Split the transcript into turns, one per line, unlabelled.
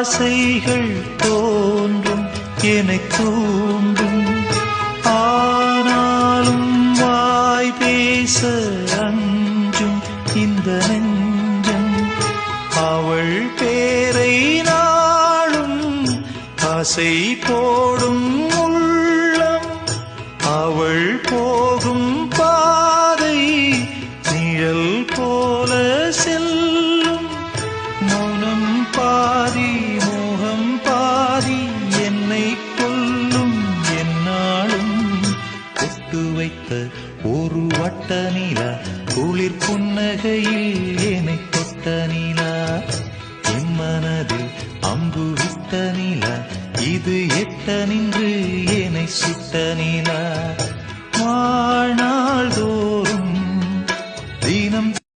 ஆசைகள் தோன்றும் என்னை தூண்டும். ஆனாலும் வாய் பேச அஞ்சும் இந்த நெஞ்சம். அவள் பேரை நாளும் ஆசை போடும் உள்ளம். அவள் போகும் பாதை நிழல் போல செல்லும். மௌனம் பாதி மோகம் பாதி என்னை கொல்லும். என்னாலும் கொட்டு வைத்த ஒரு வட்ட நிலா குளிர் புன்னகையில் என்னை தொட்ட நிலா. எம்மனதில் அம்பு விட்ட நிலா இது எட்ட நின்று என்னை சுட்ட நிலா.